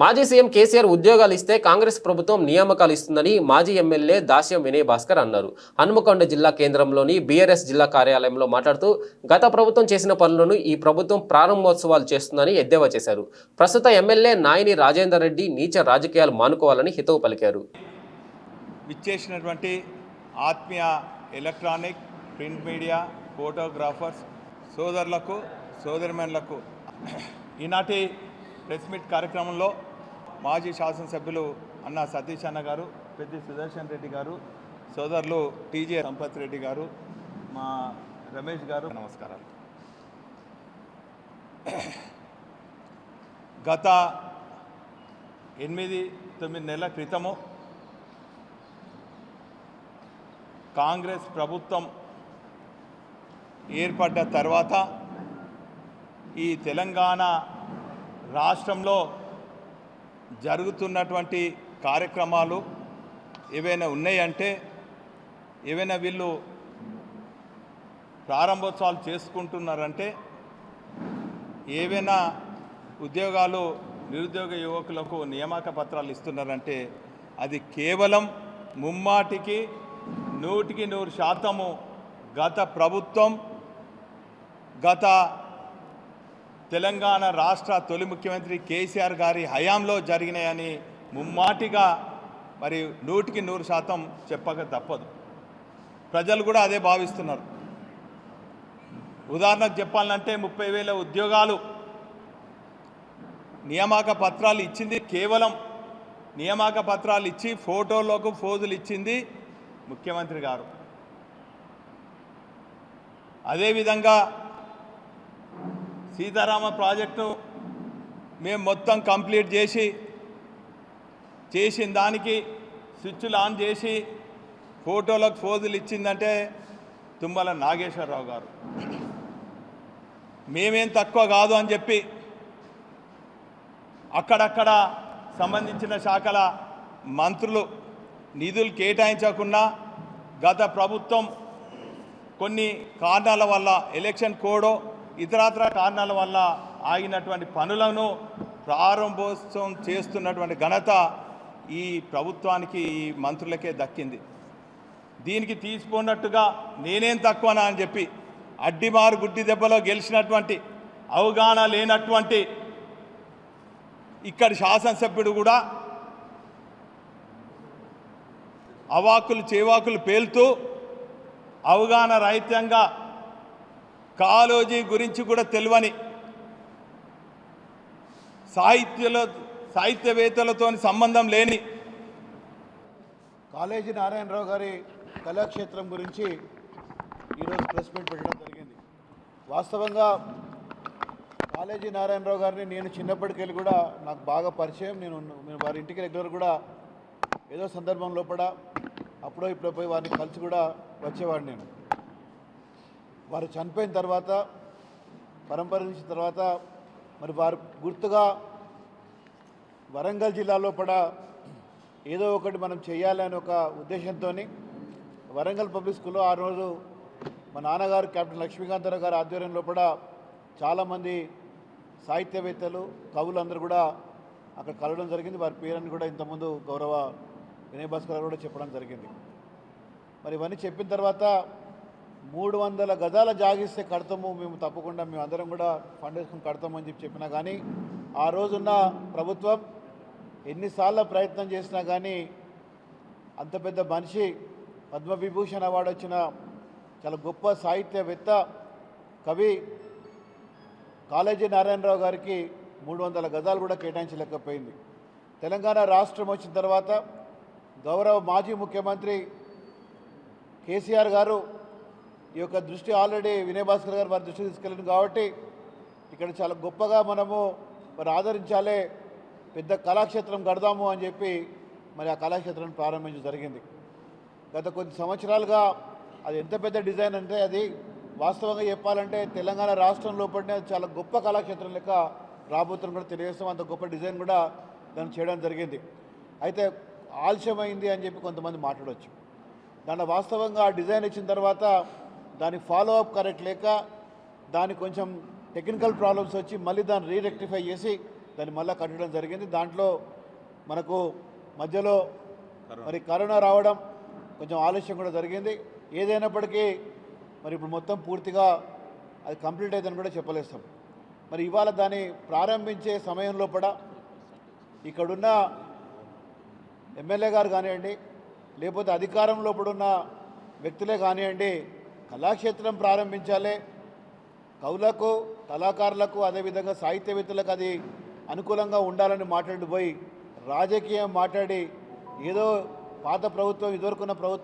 మాజీ సీఎం కేసీఆర్ ఉద్యోగాలు ఇస్తే కాంగ్రెస్ ప్రభుత్వం నియామకాలు ఇస్తుందని మాజీ ఎమ్మెల్యే దాస్యం వినయ్ భాస్కర్ అన్నారు. హన్మకొండ జిల్లా కేంద్రంలోని బీఆర్ఎస్ జిల్లా కార్యాలయంలో మాట్లాడుతూ గత ప్రభుత్వం చేసిన పనులను ఈ ప్రభుత్వం ప్రారంభోత్సవాలు చేస్తుందని ఎద్దేవా చేశారు. ప్రస్తుత ఎమ్మెల్యే నాయని రాజేందర్ రెడ్డి నీచ రాజకీయాలు మానుకోవాలని హితవు పలికారు. విచ్చేసినటువంటి ఆత్మీయ ఎలక్ట్రానిక్ ప్రింట్ మీడియా ఫోటోగ్రాఫర్స్ సోదరులకు సోదరిమణులకు ఈనాటి ప్రెస్ మీట్ కార్యక్రమంలో మాజీ శాసనసభ్యులు అన్న సతీష్ అన్న గారు, పెద్ది సుదర్శన్ రెడ్డి గారు, సోదరులు టీజే సంపత్ రెడ్డి గారు, మా రమేష్ గారు, నమస్కారాలు. గత 8-9 నెలల క్రితము కాంగ్రెస్ ప్రభుత్వం ఏర్పడ్డ తర్వాత ఈ తెలంగాణ రాష్ట్రంలో జరుగుతున్నటువంటి కార్యక్రమాలు ఏవైనా ఉన్నాయంటే, ఏవైనా వీళ్ళు ప్రారంభోత్సవాలు చేసుకుంటున్నారంటే, ఏవైనా ఉద్యోగాలు నిరుద్యోగ యువకులకు నియామక పత్రాలు ఇస్తున్నారంటే అది కేవలం ముమ్మాటికి 100% గత ప్రభుత్వం, గత తెలంగాణ రాష్ట్ర తొలి ముఖ్యమంత్రి కేసీఆర్ గారి హయాంలో జరిగినాయని ముమ్మాటిగా మరి 100% చెప్పక తప్పదు. ప్రజలు కూడా అదే భావిస్తున్నారు. ఉదాహరణకు చెప్పాలంటే 30,000 ఉద్యోగాలు నియామక పత్రాలు ఇచ్చింది, కేవలం నియామక పత్రాలు ఇచ్చి ఫోటోలకు ఫోజులు ఇచ్చింది ముఖ్యమంత్రి గారు. అదేవిధంగా సీతారామ ప్రాజెక్టు మేము మొత్తం కంప్లీట్ చేసిన దానికి స్విచ్లు ఆన్ చేసి ఫోటోలకు ఫోజులు ఇచ్చిందంటే తుమ్మల నాగేశ్వరరావు గారు. మేమేం తక్కువ కాదు అని చెప్పి అక్కడక్కడ సంబంధించిన శాఖల మంత్రులు నిధులు కేటాయించకుండా గత ప్రభుత్వం కొన్ని కారణాల వల్ల, ఎలక్షన్ కోడో ఇతరత్ర కారణాల వల్ల ఆగినటువంటి పనులను ప్రారంభోత్సవం చేస్తున్నటువంటి ఘనత ఈ ప్రభుత్వానికి, ఈ మంత్రులకే దక్కింది. దీనికి తీసిపోయినట్టుగా నేనేం తక్కువనా అని చెప్పి అడ్డిమారు గుడ్డి దెబ్బలో గెలిచినటువంటి, అవగాహన లేనటువంటి ఇక్కడి శాసనసభ్యుడు కూడా అవాకులు చేవాకులు పేలుతూ అవగాహన రహితంగా కాళోజీ గురించి కూడా తెలియని సాహిత్యవేత్తలతో సంబంధం లేని కాళోజీ నారాయణరావు గారి కళాక్షేత్రం గురించి ఈరోజు ప్రెస్ మీట్ పెట్టడం జరిగింది. వాస్తవంగా కాళోజీ నారాయణరావు గారిని నేను చిన్నప్పటికెళ్ళి కూడా నాకు బాగా పరిచయం. నేను వారి ఇంటికి రెగ్యులర్ కూడా ఏదో సందర్భం లోపల అప్పుడో ఇప్పుడు పోయి వారిని కలిసి కూడా వచ్చేవాడిని. నేను వారు చనిపోయిన తర్వాత, పరంపరించిన తర్వాత మరి వారు గుర్తుగా వరంగల్ జిల్లాలో కూడా ఏదో ఒకటి మనం చేయాలని ఒక ఉద్దేశంతో వరంగల్ పబ్లిక్ స్కూల్లో ఆ రోజు మా నాన్నగారు కెప్టెన్ లక్ష్మీకాంతరావు గారి ఆధ్వర్యంలో కూడా చాలామంది సాహిత్యవేత్తలు, కవులు అందరూ కూడా అక్కడ కలవడం జరిగింది. వారి పేరని కూడా ఇంతకుముందు గౌరవ వినయ్ భాస్కర్ గారు కూడా చెప్పడం జరిగింది. మరి ఇవన్నీ చెప్పిన తర్వాత 300 గజాల జాగిస్తే కడతాము, మేము తప్పకుండా మేము అందరం కూడా ఫండ్ వేసుకుని కడతామని చెప్పినా కానీ ఆ రోజున్న ప్రభుత్వం ఎన్నిసార్లు ప్రయత్నం చేసినా కానీ అంత పెద్ద మనిషి, పద్మవిభూషణ్ అవార్డు వచ్చిన చాలా గొప్ప సాహిత్యవేత్త, కవి కాళోజీ నారాయణరావు గారికి 300 గజాలు కూడా కేటాయించలేకపోయింది. తెలంగాణ రాష్ట్రం వచ్చిన తర్వాత గౌరవ మాజీ ముఖ్యమంత్రి కేసీఆర్ గారు ఈ యొక్క దృష్టి ఆల్రెడీ వినయ్ భాస్కర్ గారు వారి దృష్టి తీసుకెళ్ళింది కాబట్టి ఇక్కడ చాలా గొప్పగా మనము మరి ఆదరించాలే, పెద్ద కళాక్షేత్రం కడదాము అని చెప్పి మరి ఆ కళాక్షేత్రాన్ని ప్రారంభించడం జరిగింది. గత కొద్ది సంవత్సరాలుగా అది ఎంత పెద్ద డిజైన్ అంటే అది వాస్తవంగా చెప్పాలంటే తెలంగాణ రాష్ట్రం లోపలనే చాలా గొప్ప కళాక్షేత్రం లెక్క రాబోతున్న కూడా తెలియజేస్తాం. అంత గొప్ప డిజైన్ కూడా దాన్ని చేయడం జరిగింది. అయితే ఆలస్యమైంది అని చెప్పి కొంతమంది మాట్లాడవచ్చు. దాని వాస్తవంగా ఆ డిజైన్ ఇచ్చిన తర్వాత దాని ఫాలో అప్ కరెక్ట్ లేక దానికి కొంచెం టెక్నికల్ ప్రాబ్లమ్స్ వచ్చి మళ్ళీ దాన్ని రీరెక్టిఫై చేసి దాన్ని మళ్ళీ కట్టడం జరిగింది. దాంట్లో మనకు మధ్యలో మరి కరోనా రావడం కొంచెం ఆలస్యం కూడా జరిగింది. ఏదైనప్పటికీ మరి ఇప్పుడు మొత్తం పూర్తిగా అది కంప్లీట్ అయిందని కూడా చెప్పలేస్తాం. మరి ఇవాళ దాన్ని ప్రారంభించే సమయంలో కూడా ఇక్కడున్న ఎమ్మెల్యే గారు కానివ్వండి, లేకపోతే అధికారంలో ఉన్న వ్యక్తులే కానివ్వండి, కళాక్షేత్రం ప్రారంభించాలి, కవులకు, కళాకారులకు, అదేవిధంగా సాహిత్యవేత్తలకు అది అనుకూలంగా ఉండాలని మాట్లాడి పోయి రాజకీయం మాట్లాడి ఏదో పాత ప్రభుత్వం, ఇదివరకున్న ప్రభుత్వం